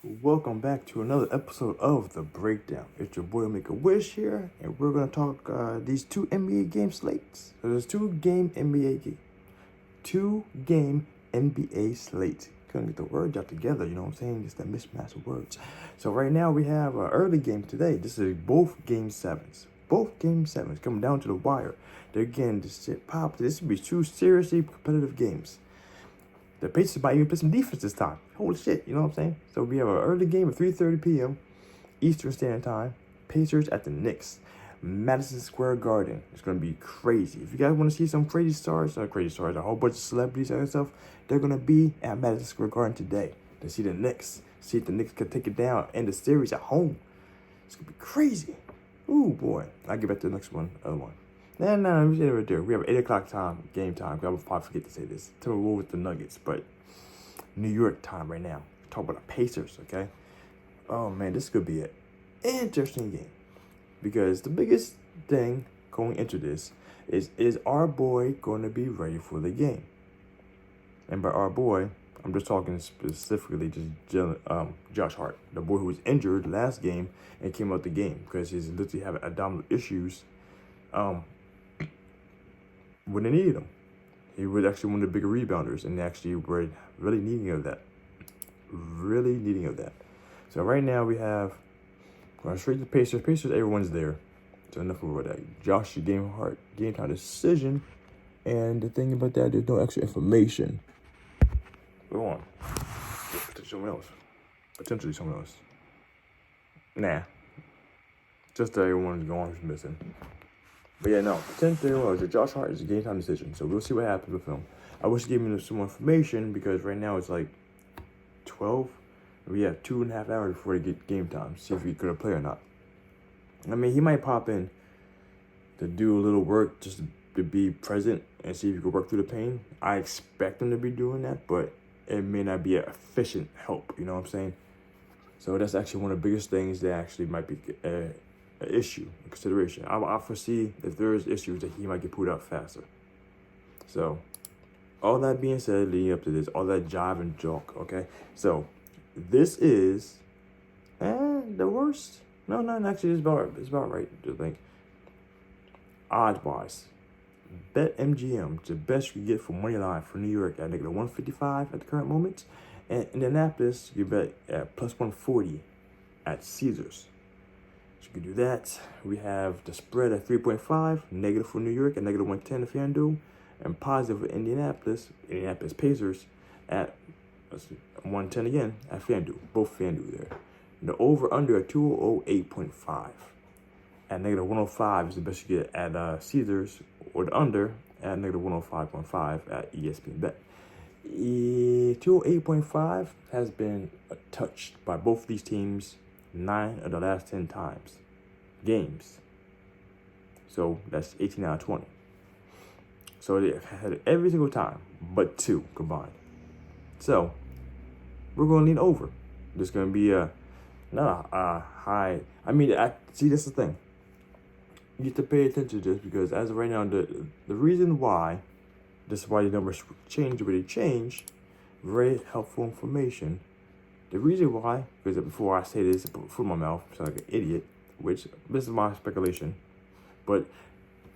Welcome back to another episode of The Breakdown. It's your boy Make-A-Wish here, and we're going to talk these two NBA game slates. So there's two game NBA slates. Couldn't get the words out together, you know what I'm saying? It's that mismatch of words. So right now we have an early game today. This is both game sevens. Both game sevens coming down to the wire. They're getting this shit popped. This will be two seriously competitive games. The Pacers might even play some defense this time. Holy shit, you know what I'm saying? So we have an early game at 3:30 p.m. Eastern Standard Time. Pacers at the Knicks. Madison Square Garden. It's going to be crazy. If you guys want to see some crazy stars, a whole bunch of celebrities and stuff, they're going to be at Madison Square Garden today to see the Knicks. See if the Knicks can take it down and the series at home. It's going to be crazy. Ooh, boy. I'll get back to the next one, other one. No, we right there. We have 8 o'clock game time. I would probably forget to say this. Timberwolves with the Nuggets, but New York time right now. Talk about the Pacers, okay? Oh, man, this could be an interesting game. Because the biggest thing going into this is our boy going to be ready for the game? And by our boy, I'm just talking specifically just Josh Hart, the boy who was injured last game and came out the game because he's literally having abdominal issues. When they needed him. He was actually one of the bigger rebounders, and they actually were really needing of that. So right now we have, going straight to the Pacers. Everyone's there. So enough about that. Josh game time decision. And the thing about that, there's no extra information. Go on. Potentially someone else. Nah. Just that everyone's gone who's missing. But yeah, no, 10-31 Josh Hart is a game time decision, so we'll see what happens with him. I wish he gave me some more information because right now it's like 12. We have 2.5 hours before they get game time. See if he could play or not. I mean, he might pop in to do a little work just to be present and see if he could work through the pain. I expect him to be doing that, but it may not be an efficient help. You know what I'm saying? So that's actually one of the biggest things that actually might be an issue, a consideration. I foresee if there is issues that he might get pulled out faster. So, all that being said, leading up to this, all that jive and joke, okay? So, this is the worst. No, not actually. It's about right. I think. Odds-wise, bet MGM, the best you can get for money line for New York at negative 155 at the current moment, and Indianapolis you bet at plus 140 at Caesars. So you can do that. We have the spread at 3.5, negative for New York at negative 110 at FanDuel, and positive for Indianapolis Pacers at 110 again at FanDuel. Both FanDuel there. And the over-under at 208.5. At negative 105 is the best you get at Caesars, or the under at negative 105.5 at ESPN Bet. 208.5 has been touched by both these teams 9 of the last 10 games. So that's 18 out of 20. So they had it every single time, but 2 combined. So we're going to lean over. There's going to be not a high. I mean, see, that's the thing. You have to pay attention to this because as of right now, the reason why, this is why the numbers change the way they change, very helpful information. The reason why, because before I say this, I put foot in my mouth, I sound like an idiot, which this is my speculation. But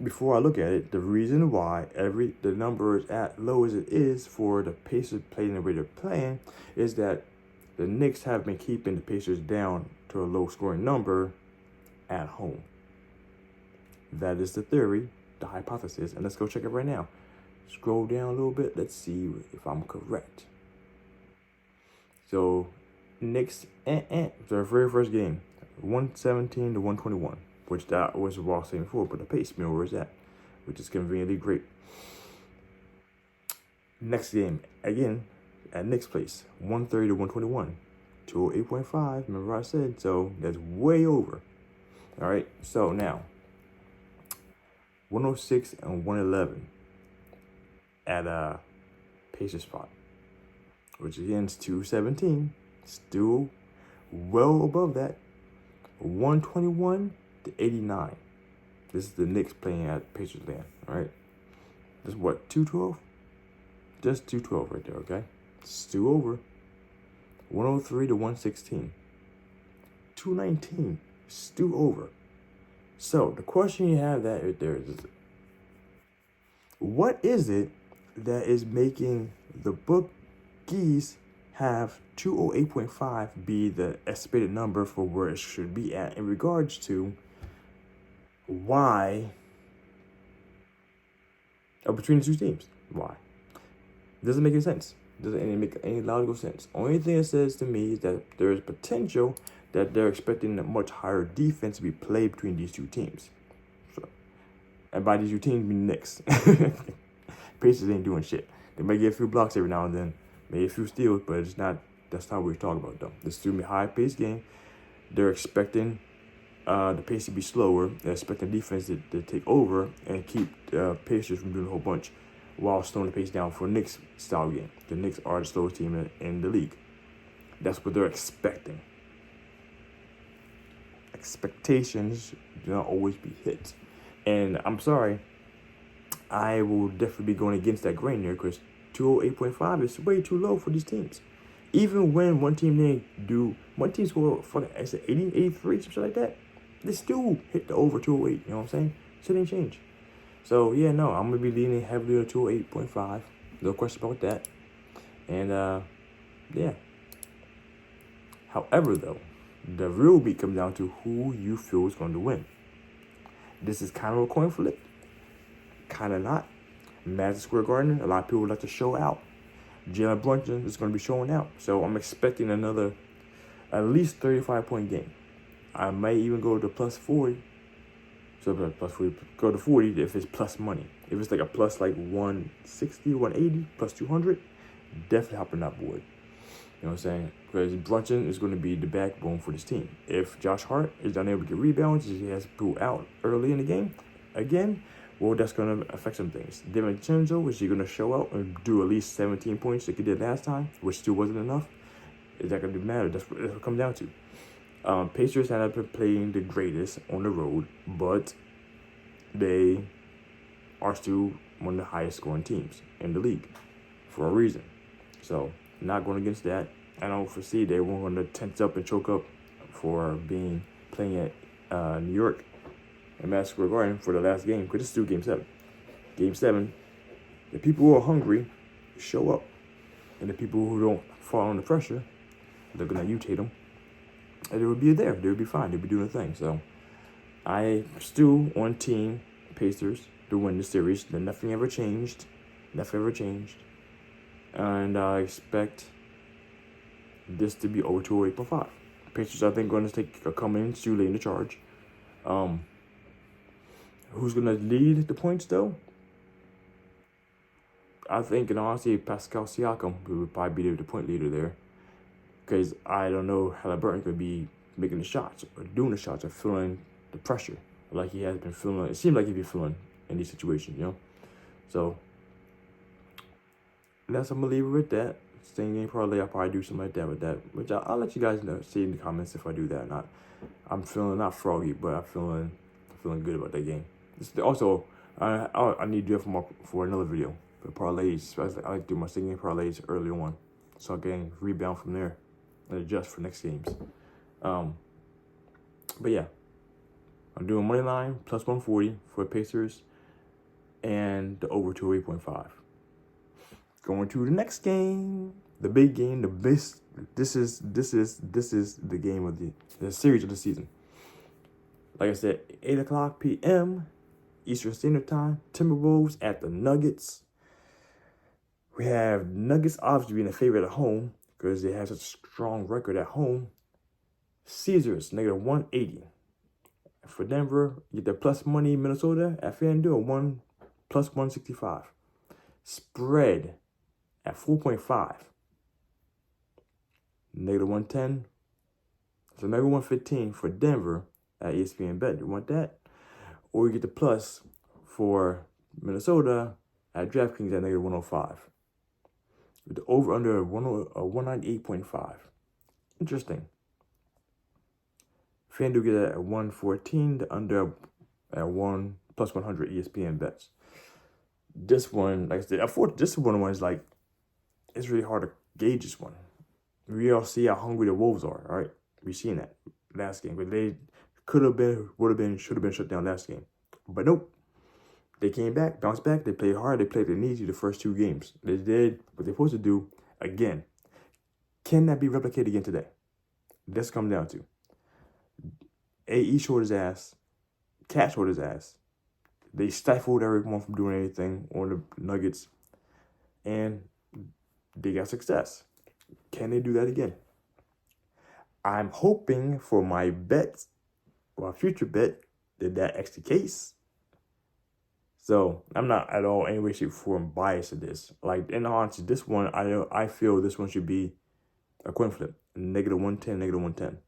before I look at it, the reason why the number is as low as it is for the Pacers playing the way they're playing is that the Knicks have been keeping the Pacers down to a low scoring number at home. That is the theory, the hypothesis, and let's go check it right now. Scroll down a little bit. Let's see if I'm correct. So, Knicks, their very first game, 117 to 121, which that was what I was saying before, but the pace where is that, which is conveniently great. Next game, again, at Knicks place, 130 to 121, 208.5, remember I said, so that's way over. All right, so now, 106 and 111 at Pacers spot, which again is 217, still well above that. 121 to 89. This is the Knicks playing at Pacers land, all right? This is what, 212? Just 212 right there, okay? Still over. 103 to 116. 219. Stew over. So the question you have that right there is, what is it that is making the bookies have 208.5 be the estimated number for where it should be at in regards to why, between the two teams? Why? Doesn't make any sense. Doesn't make any logical sense. Only thing it says to me is that there is potential that they're expecting a much higher defense to be played between these two teams. So, and by these two teams, I mean Knicks. Pacers ain't doing shit. They might get a few blocks every now and then, maybe a few steals, but it's not. That's not what we're talking about, though. This is going to be a high-paced game. They're expecting the pace to be slower. They're expecting defense to take over and keep the Pacers from doing a whole bunch while slowing the pace down for Knicks style game. The Knicks are the slowest team in the league. That's what they're expecting. Expectations do not always be hit. And I'm sorry, I will definitely be going against that grain there because 208.5 is way too low for these teams. Even when one team scored for 80, 83, something like that, they still hit the over 208. You know what I'm saying? Shit ain't change. So yeah, no, I'm gonna be leaning heavily on 208.5. No question about that. And yeah. However, though, the real beat comes down to who you feel is going to win. This is kind of a coin flip, kind of not. Madison Square Garden, a lot of people like to show out. Jalen Brunson is going to be showing out. So I'm expecting another at least 35-point game. I might even go to plus 40. So plus 40, go to 40 if it's plus money. If it's like a plus like 160, 180, plus 200, definitely hop on that board. You know what I'm saying? Because Brunson is going to be the backbone for this team. If Josh Hart is unable to get rebounds, he has to pull out early in the game, again, well, that's going to affect some things. DiVincenzo, is he going to show out and do at least 17 points like he did last time, which still wasn't enough? Is that going to matter? That's what it'll come down to. Pacers have been playing the greatest on the road, but they are still one of the highest scoring teams in the league for a reason. So, not going against that. I don't foresee they were going to tense up and choke up for playing at New York and Madison Square Garden for the last game, because it's still Game 7. Game 7, the people who are hungry show up, and the people who don't fall under pressure, they're going to mutate them, and they would be there. They would be fine. They would be doing the thing. So I still on team Pacers to win the series. Nothing ever changed. And I expect this to be over 208.5. Pacers, I think, going to come in too late in the charge. Who's going to lead the points, though? I think, in all honesty, Pascal Siakam would probably be the point leader there. Because I don't know how Halliburton could be making the shots or doing the shots or feeling the pressure like he has been feeling. It seemed like he'd be feeling in these situations, you know? So, that's I'm going to leave it with that. Same game parlay, I'll probably do something like that with that. Which I'll let you guys know, see in the comments if I do that or not. I'm feeling not froggy, but I'm feeling good about that game. Also, I need to do it for another video. For parlays, I like to do my same game parlays early on, so I can rebound from there and adjust for next games. But yeah, I'm doing money line plus 140 for Pacers and the over 208.5. Going to the next game, the big game, the best. This is the game of the series of the season. Like I said, 8:00 p.m. Eastern Standard Time. Timberwolves at the Nuggets. We have Nuggets obviously being a favorite at home because they have such a strong record at home. Caesars negative 180. For Denver, you get the plus money. Minnesota at FanDuel plus 165. Spread at 4.5. Negative 110. So negative 115 for Denver at ESPN Bet. You want that? Or you get the plus for Minnesota at DraftKings at negative 105. With the over under 198.5. Interesting. FanDuel get it at 114. The under at 1 plus 100 ESPN bets. This one, like I said, this one is like, it's really hard to gauge this one. We all see how hungry the Wolves are, all right? We seen that last game, but they could have been, would have been, should have been shut down last game. But nope. They came back, bounced back. They played hard. They played their needs the first 2 games. They did what they're supposed to do again. Can that be replicated again today? That's come down to. AE showed his ass. Cat showed his ass. They stifled everyone from doing anything on the Nuggets. And they got success. Can they do that again? I'm hoping for my bet, or future bet, that that's the case. So I'm not at all any way, shape, or form biased to this. Like, in honesty, this one, I feel this one should be a coin flip. -110, -110.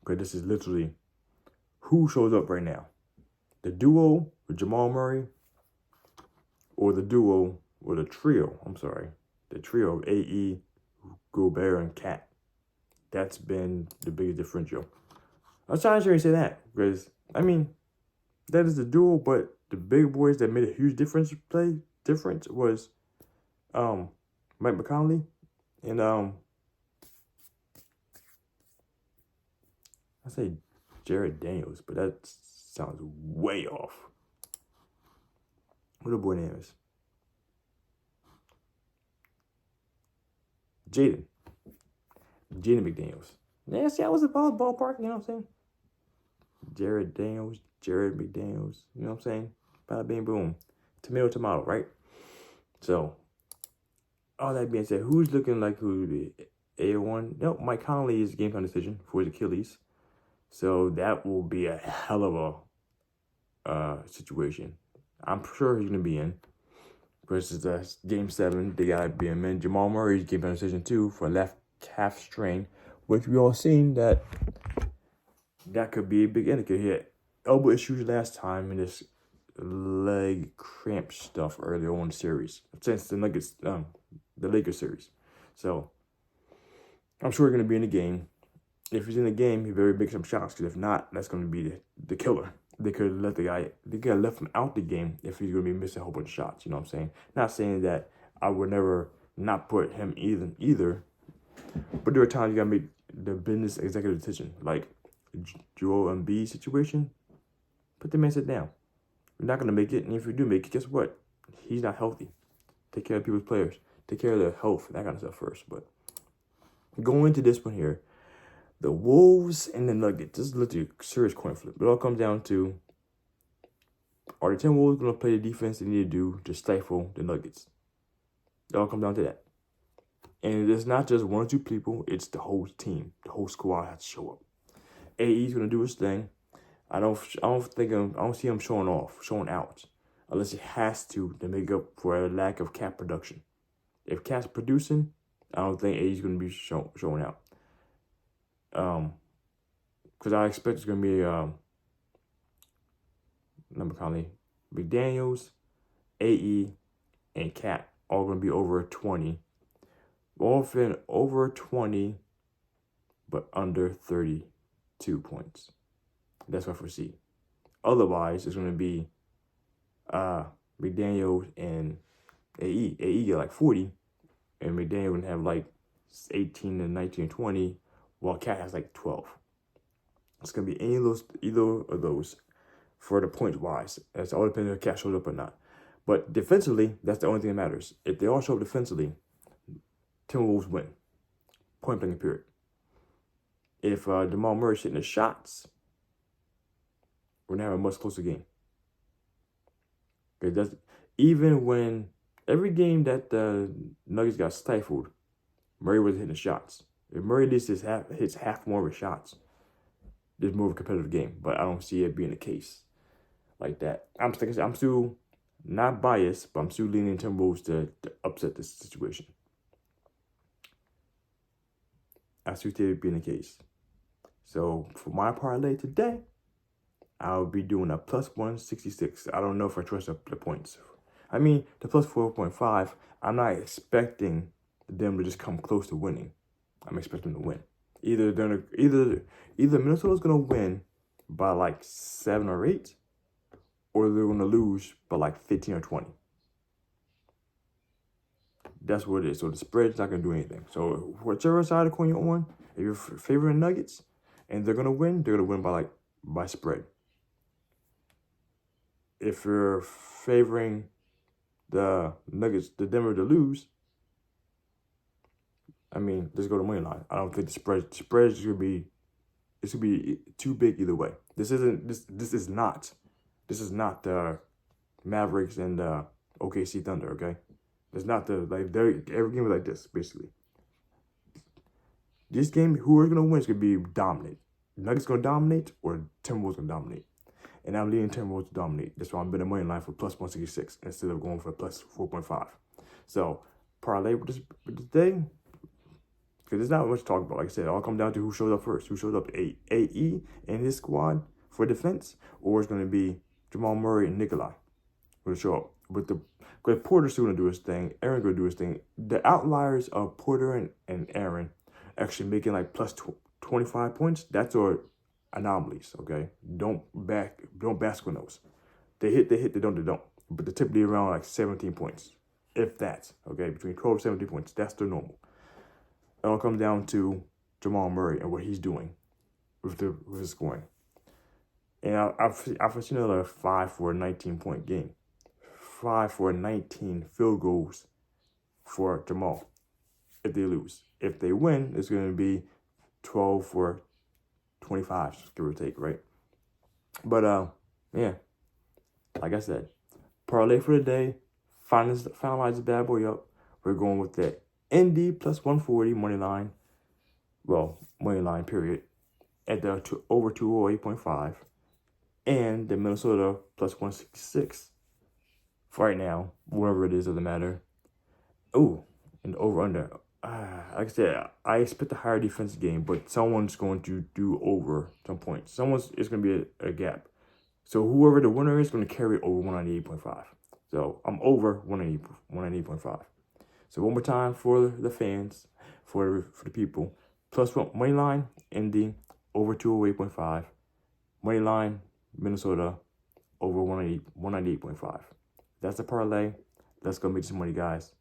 Because this is literally who shows up right now. The duo with Jamal Murray, or the duo, or the trio, the trio of AE, Gobert, and Cat. That's been the biggest differential. I was trying to say that, because, I mean, that is the duo, but the big boys that made a huge difference was Mike McConley and I say Jared Daniels, but that sounds way off. What the boy name is? Jaden McDaniels. Yeah, see, I was about ballpark, you know what I'm saying? Jared McDaniels, you know what I'm saying? Bada bing boom. Tomato, right? So, all that being said, who's looking like who the A1? No, Mike Conley is game time decision for his Achilles. So that will be a hell of a situation. I'm sure he's going to be in. Versus Game 7, they got to be in. Jamal Murray's game time decision too for left calf strain, which we all seen that could be a big indicator. He had elbow issues last time and this leg cramp stuff earlier on in the series since the Nuggets, the Lakers series. So I'm sure he's going to be in the game. If he's in the game, he better make some shots, because if not, that's going to be the killer. They could have left him out the game if he's going to be missing a whole bunch of shots. You know what I'm saying? Not saying that I would never not put him either. But there are times you got to make the business executive decision. Like Joel Embiid situation, put the man sit down. You're not going to make it. And if you do make it, guess what? He's not healthy. Take care of people's players. Take care of their health, that kind of stuff first. But going into this one here, the Wolves and the Nuggets, this is literally a serious coin flip. It all comes down to, are the Timberwolves going to play the defense they need to do to stifle the Nuggets? It all comes down to that. And it's not just 1 or 2 people, it's the whole team. The whole squad has to show up. AE's going to do his thing. I don't see him showing out, unless he has to make up for a lack of Cat production. If Cat's producing, I don't think AE's going to be showing out. Because I expect it's going to be number Conley, McDaniels, AE, and Cat all going to be over 20. Often over 20, but under 32 points. That's what I foresee. Otherwise, it's going to be McDaniels and AE. AE get like 40, and McDaniels going to have like 18 and 19 and 20, while Cat has like 12. It's going to be either of those for the points wise. It's all depends if Cat shows up or not. But defensively, that's the only thing that matters. If they all show up defensively, Timberwolves win. Point blank period. If Jamal Murray's hitting the shots, we're going to have a much closer game. Because even when every game that the Nuggets got stifled, Murray wasn't hitting the shots. If Murray at least hits half more of his shots, there's more of a competitive game. But I don't see it being the case like that. I'm still not biased, but I'm still leaning Timberwolves to upset this situation. I still see it being the case. So for my parlay today, I'll be doing a plus 166. I don't know if I trust the points. I mean, the plus 4.5, I'm not expecting them to just come close to winning. I'm expecting them to win. Either Minnesota's gonna win by like 7 or 8, or they're gonna lose by like 15 or 20. That's what it is. So the spread's not going to do anything. So whichever side of the coin you're on, if you're favoring Nuggets and they're going to win by spread. If you're favoring the Nuggets, the Denver to lose, I mean, just go to money line. I don't think the spread is gonna be too big either way. This is not the Mavericks and the OKC Thunder. Okay, it's not every game is like this basically. This game, whoever's gonna win is gonna be dominant. Nuggets gonna dominate or Timberwolves gonna dominate. And I'm leading Timberwolves to dominate. That's why I'm betting money line for plus 166 instead of going for plus 4.5. So parlay with this day, because there's not much to talk about. Like I said, it all comes down to who shows up first. Who shows up, AE and his squad for defense, or it's going to be Jamal Murray and Nikolai going to show up. Because Porter's still going to do his thing. Aaron's going to do his thing. The outliers of Porter and Aaron actually making like plus 25 points, that's our anomalies, okay? Don't bask on those. They hit, they don't, they don't. But they're typically around like 17 points, if that, okay? Between 12 and 17 points, that's the normal. It all comes down to Jamal Murray and what he's doing with his scoring. And I've seen another 5 for a 19-point game. 5 for 19 field goals for Jamal if they lose. If they win, it's going to be 12 for 25, give or take, right? But, yeah, like I said, parlay for the day, finalize the bad boy up. We're going with the Indy plus 140 money line. Well, money line, period. At the over 208.5. And the Minnesota plus 166. For right now, whatever it is, doesn't matter. Oh, and over under. Like I said, I expect a higher defense game, but someone's going to do over some points. It's going to be a gap. So whoever the winner is going to carry over 198.5. So I'm over 198.5. So one more time for the fans, for the people. Plus one money line, Indy over 208.5. Money line, Minnesota over 198.5. That's the parlay. Let's go make some money, guys.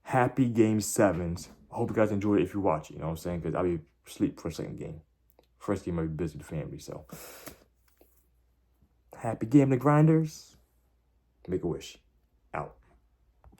Happy game 7s. I hope you guys enjoy it if you watch it, you know what I'm saying? Because I'll be asleep for a second game. First game, I'll be busy with the family, so. Happy game, the grinders. Make a wish. Out.